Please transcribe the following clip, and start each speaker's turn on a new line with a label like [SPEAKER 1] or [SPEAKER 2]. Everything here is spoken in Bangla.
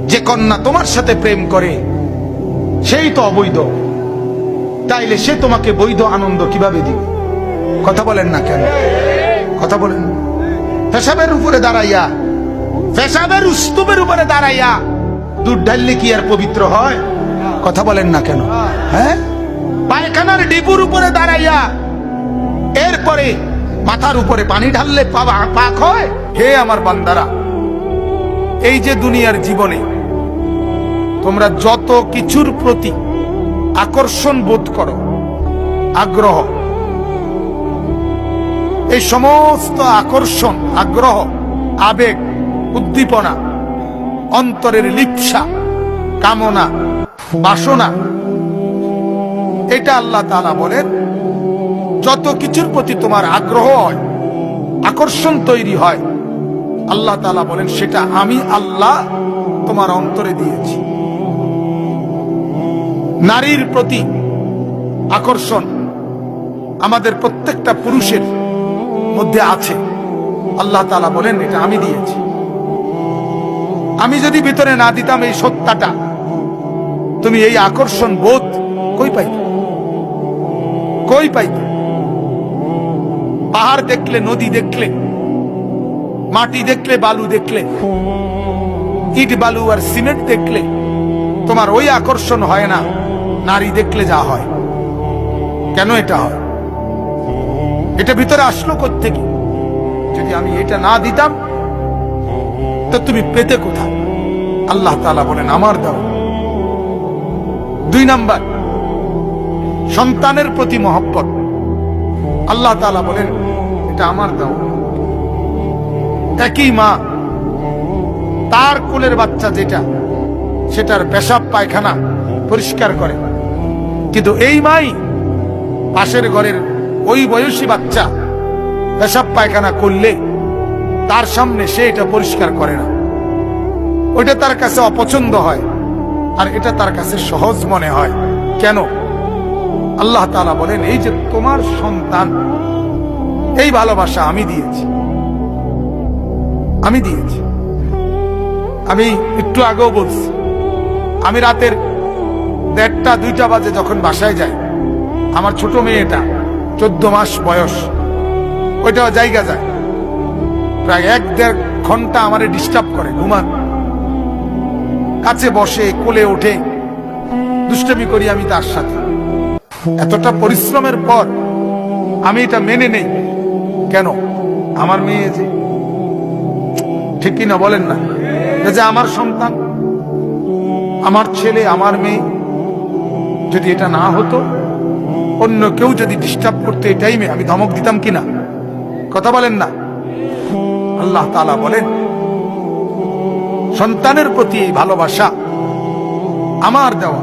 [SPEAKER 1] যে কন্যা তোমার সাথে প্রেম করে সেই তো অবৈধ, তাইলে সে তোমাকে বৈধ আনন্দ কিভাবে দিবে? কথা বলেন না কেন? কথা বলেন। পেশাবের উপরে দাঁড়াইয়া, পেশাবের স্তূপের উপরে দাঁড়াইয়া দুধ ঢাললে কি আর পবিত্র হয়? কথা বলেন না কেন? হ্যাঁ, পায়খানার ডিপুর উপরে দাঁড়াইয়া এরপরে মাথার উপরে পানি ঢাললে পাক হয়? হে আমার বান্দারা, এই যে দুনিয়ার জীবনে তোমরা যত কিছুর প্রতি আকর্ষণ বোধ করো, আগ্রহ, এই সমস্ত আকর্ষণ, আগ্রহ, আবেগ, উদ্দীপনা, অন্তরের লিপ্সা, কামনা, বাসনা, এটা আল্লাহ তাআলা বলেন যত কিছুর প্রতি তোমার আগ্রহ হয়, আকর্ষণ তৈরি হয়, আল্লাহ তাআলা বলেন সেটা আমি আল্লাহ তোমার অন্তরে দিয়েছি। নারীর প্রতি আকর্ষণ আমাদের প্রত্যেকটা পুরুষের মধ্যে আছে, আল্লাহ তাআলা বলেন এটা আমি দিয়েছি। আমি যদি ভিতরে না দিতাম এই সত্তাটা, তুমি এই আকর্ষণ বোধ কই পাইতে? কই পাইতে? পাহাড় দেখলে, নদী দেখলে, মাটি দেখলে, বালু দেখলে, ইট বালু আর সিমেন্ট দেখলে তোমার ওই আকর্ষণ হয় না নারী দেখলে যা হয়। কেন এটা হয়? এটা ভিতরে আসলো কোত্থেকে? যদি আমি এটা না দিতাম তো তুমি পেতে কোথায়? আল্লাহ তাআলা বলেন আমার দাও। 2 নাম্বার, সন্তানের প্রতি মহব্বত, আল্লাহ তাআলা বলেন এটা আমার দাও। একই মা তার কোলের বাচ্চা যেটা, সেটার পেশাব পায়খানা পরিষ্কার করে, কিন্তু এই মাই পাশের ঘরের ওই বয়সী বাচ্চা পেশাব পায়খানা করলে তার সামনে সে এটা পরিষ্কার করে না। ওইটা তার কাছে অপছন্দ হয়, আর এটা তার কাছে সহজ মনে হয়। কেন? আল্লাহ তাআলা বলেন এই যে তোমার সন্তান, এই ভালোবাসা আমি দিয়েছি, আমি দিয়েছি। আমি একটু আগেও বলছি, আমি রাতের 1:30-2টা বাজে যখন বাসায় যাই, আমার ছোট মেয়েটা 14 মাস বয়স, ওইটাও জায়গা যায়, প্রায় 1-1.5 ঘন্টা আমারে ডিস্টার্ব করে। ঘুমান, কাছে বসে, কোলে ওঠে, দুষ্টামি করি আমি তার সাথে। এতটা পরিশ্রমের পর আমি এটা মেনে নেই। কেন? আমার মেয়ে যে, ঠিক কিনা বলেন না? যে আমার সন্তান, আমার ছেলে, আমার মেয়ে, যদি এটা না হতো, অন্য কেউ যদি ডিস্টার্ব করতো এই টাইমে, আমি ধমক দিতাম কিনা? কথা বলেন না? আল্লাহ তাআলা বলেন সন্তানের প্রতি এই ভালোবাসা আমার দেওয়া।